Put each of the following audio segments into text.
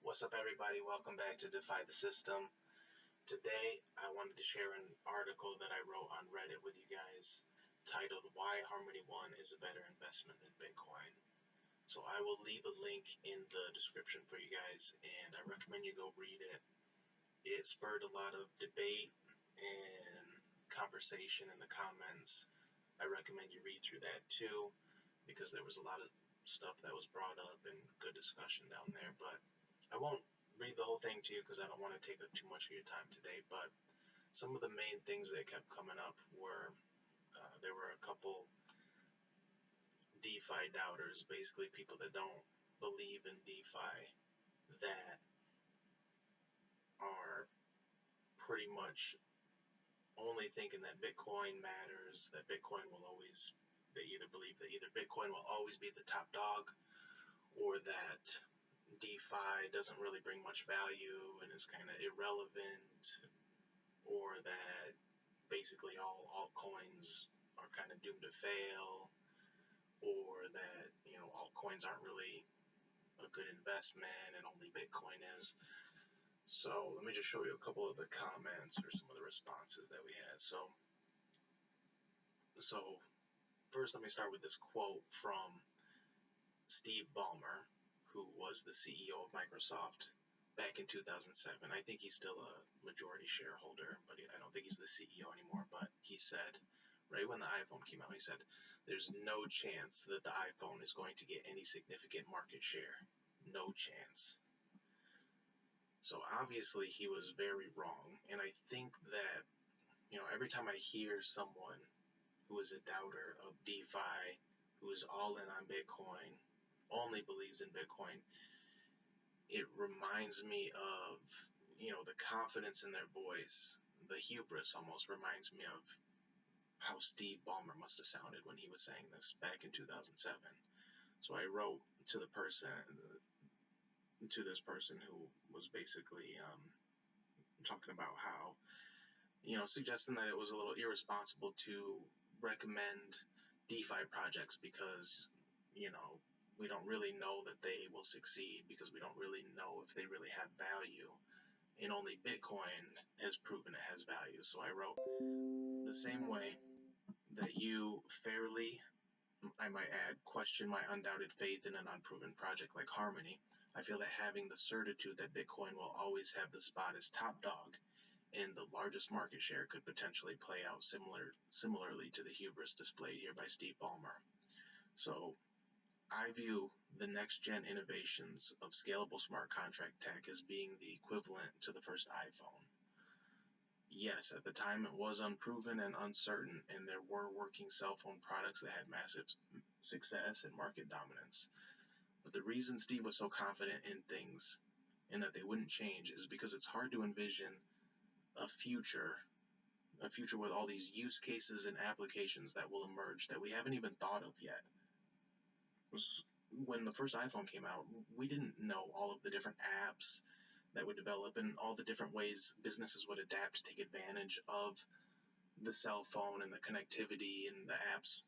What's up, everybody? Welcome back to Defi The System. Today, I wanted to share an article that I wrote on Reddit with you guys titled Why Harmony One is a Better Investment Than Bitcoin. So I will leave a link in the description for you guys, and I recommend you go read it. It spurred a lot of debate and conversation in the comments. I recommend you read through that too, because there was a lot of stuff that was brought up and good discussion down there. But I won't read the whole thing to you because I don't want to take up too much of your time today, but some of the main things that kept coming up were there were a couple DeFi doubters, basically people that don't believe in DeFi, that are pretty much only thinking that Bitcoin matters, that Bitcoin will always, they either believe that either Bitcoin will always be the top dog, or that DeFi doesn't really bring much value and is kind of irrelevant, or that basically all altcoins are kind of doomed to fail, or that, altcoins aren't really a good investment and only Bitcoin is. So let me just show you a couple of the comments or some of the responses that we had. So first, let me start with this quote from Steve Ballmer, who was the CEO of Microsoft back in 2007. I think he's still a majority shareholder, but I don't think he's the CEO anymore. But he said, right when the iPhone came out, he said, there's no chance that the iPhone is going to get any significant market share. No chance. So obviously he was very wrong. And I think that, every time I hear someone who is a doubter of DeFi, who is all in on Bitcoin, only believes in Bitcoin, it reminds me of, the confidence in their voice. The hubris almost reminds me of how Steve Ballmer must have sounded when he was saying this back in 2007. So I wrote to this person who was basically talking about how, suggesting that it was a little irresponsible to recommend DeFi projects because, we don't really know that they will succeed, because we don't really know if they really have value, and only Bitcoin has proven it has value. So I wrote, the same way that you fairly, I might add, question my undoubted faith in an unproven project like Harmony, I feel that having the certitude that Bitcoin will always have the spot as top dog and the largest market share could potentially play out similarly to the hubris displayed here by Steve Ballmer. So I view the next-gen innovations of scalable smart contract tech as being the equivalent to the first iPhone. Yes, at the time it was unproven and uncertain, and there were working cell phone products that had massive success and market dominance. But the reason Steve was so confident in things and that they wouldn't change is because it's hard to envision a future with all these use cases and applications that will emerge that we haven't even thought of yet. When the first iPhone came out, we didn't know all of the different apps that would develop and all the different ways businesses would adapt to take advantage of the cell phone and the connectivity and the apps.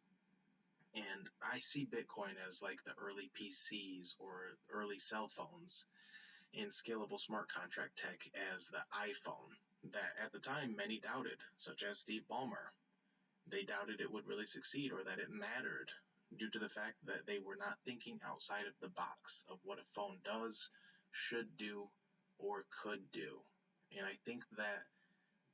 And I see Bitcoin as like the early PCs or early cell phones, and scalable smart contract tech as the iPhone that at the time many doubted, such as Steve Ballmer. They doubted it would really succeed or that it mattered due to the fact that they were not thinking outside of the box of what a phone does, should do, or could do. And I think that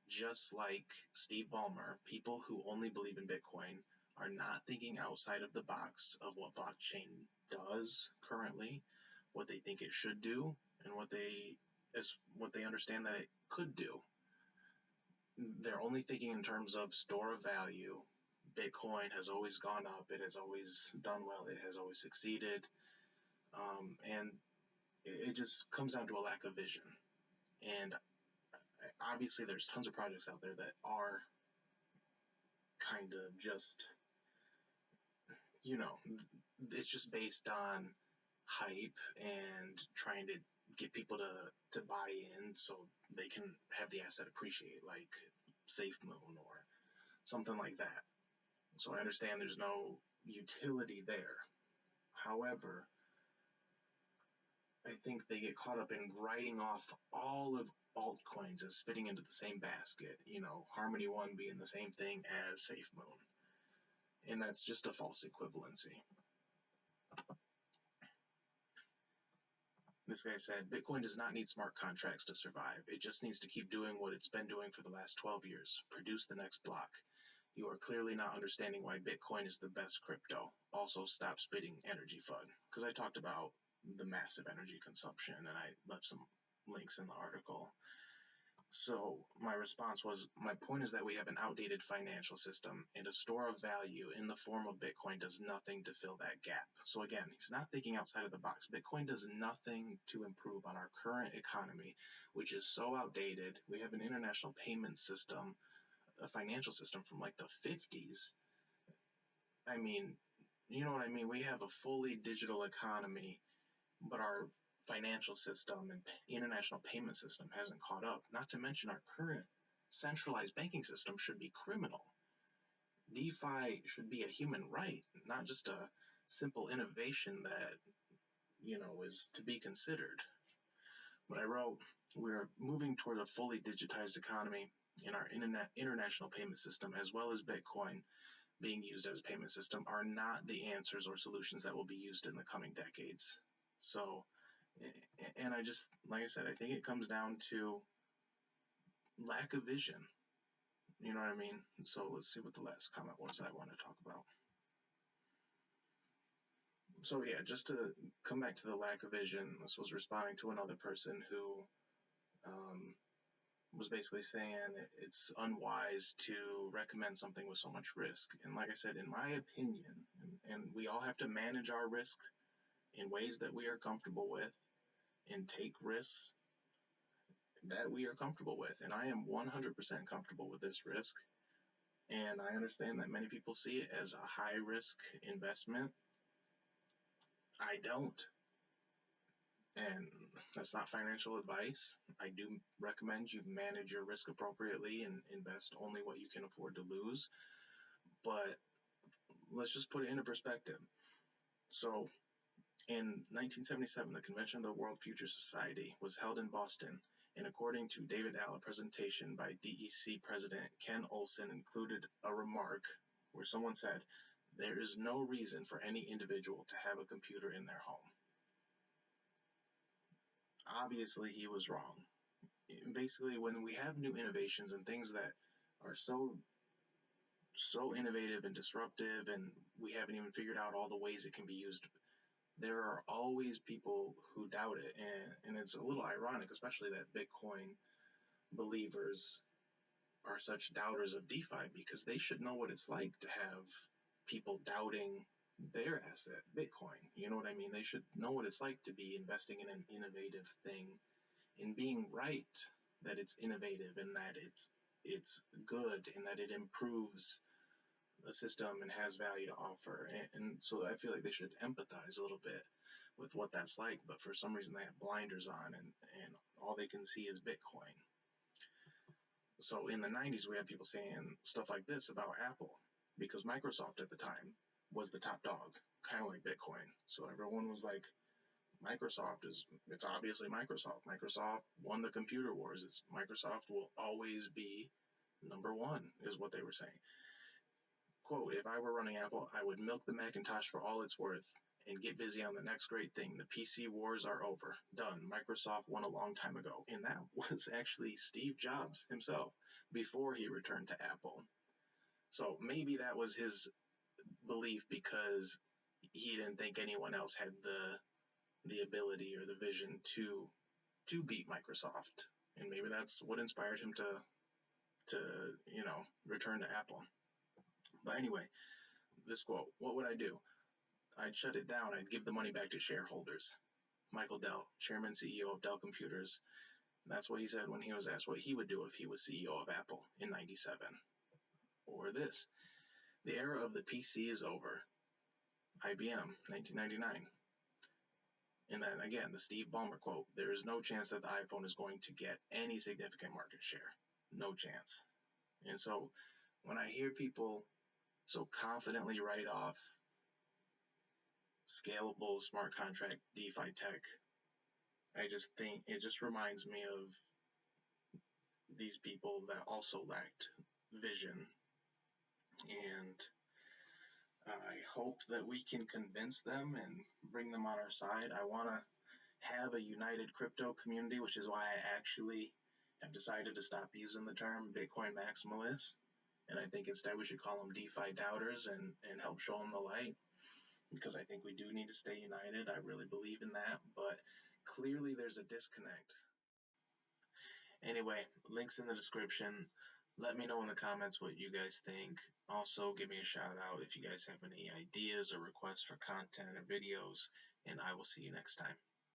just like Steve Ballmer, people who only believe in Bitcoin are not thinking outside of the box of what blockchain does currently, what they think it should do, and what they understand that it could do. They're only thinking in terms of store of value. Bitcoin has always gone up. It has always done well. It has always succeeded. And it just comes down to a lack of vision. And obviously there's tons of projects out there that are kind of just, it's just based on hype and trying to get people to buy in so they can have the asset appreciate, like SafeMoon or something like that. So I understand there's no utility there. However, I think they get caught up in writing off all of altcoins as fitting into the same basket. Harmony One being the same thing as SafeMoon, and that's just a false equivalency. This guy said, Bitcoin does not need smart contracts to survive. It just needs to keep doing what it's been doing for the last 12 years. Produce the next block. You are clearly not understanding why Bitcoin is the best crypto. Also, stop spitting energy FUD. Because I talked about the massive energy consumption, and I left some links in the article. So my response was, my point is that we have an outdated financial system, and a store of value in the form of Bitcoin does nothing to fill that gap. So again, he's not thinking outside of the box. Bitcoin does nothing to improve on our current economy, which is so outdated. We have an international payment system, a financial system from like the 50s. I mean, you know what I mean? We have a fully digital economy, but our financial system and international payment system hasn't caught up. Not to mention our current centralized banking system should be criminal. DeFi should be a human right, not just a simple innovation that, is to be considered. But I wrote, we're moving toward a fully digitized economy, and our international payment system, as well as Bitcoin being used as a payment system, are not the answers or solutions that will be used in the coming decades. So, and I just, like I said, I think it comes down to lack of vision. You know what I mean? So let's see what the last comment was I want to talk about. So yeah, just to come back to the lack of vision, this was responding to another person who was basically saying it's unwise to recommend something with so much risk. And like I said, in my opinion, and we all have to manage our risk in ways that we are comfortable with and take risks that we are comfortable with. And I am 100% comfortable with this risk. And I understand that many people see it as a high risk investment. I don't. And that's not financial advice. I do recommend you manage your risk appropriately and invest only what you can afford to lose. But let's just put it into perspective. So in 1977, the Convention of the World Future Society was held in Boston, and according to David Allen, a presentation by DEC President Ken Olson included a remark where someone said, there is no reason for any individual to have a computer in their home. Obviously, he was wrong. Basically, when we have new innovations and things that are so innovative and disruptive, and we haven't even figured out all the ways it can be used, there are always people who doubt it. And it's a little ironic, especially that Bitcoin believers are such doubters of DeFi, because they should know what it's like to have people doubting their asset, Bitcoin. You know what I mean? They should know what it's like to be investing in an innovative thing and being right that it's innovative and that it's good and that it improves the system and has value to offer. And so I feel like they should empathize a little bit with what that's like. But for some reason, they have blinders on and all they can see is Bitcoin. So in the 90s, we had people saying stuff like this about Apple, because Microsoft at the time was the top dog, kind of like Bitcoin. So everyone was like, it's obviously Microsoft. Microsoft won the computer wars. Microsoft will always be number one, is what they were saying. Quote, if I were running Apple, I would milk the Macintosh for all it's worth and get busy on the next great thing. The PC wars are over. Done. Microsoft won a long time ago. And that was actually Steve Jobs himself before he returned to Apple. So maybe that was his belief because he didn't think anyone else had the ability or the vision to beat Microsoft. And maybe that's what inspired him to return to Apple. But anyway, this quote, what would I do? I'd shut it down. I'd give the money back to shareholders. Michael Dell, Chairman CEO of Dell Computers. That's what he said when he was asked what he would do if he was CEO of Apple in 97. Or this, the era of the PC is over. IBM, 1999. And then again, the Steve Ballmer quote, there is no chance that the iPhone is going to get any significant market share. No chance. And so when I hear people so confidently write off scalable smart contract DeFi tech I just think it just reminds me of these people that also lacked vision. And I hope that we can convince them and bring them on our side. I want to have a united crypto community, which is why I actually have decided to stop using the term Bitcoin maximalist. And I think instead we should call them DeFi doubters and help show them the light, because I think we do need to stay united. I really believe in that, but clearly there's a disconnect. Anyway, links in the description. Let me know in the comments what you guys think. Also, give me a shout out if you guys have any ideas or requests for content or videos, and I will see you next time.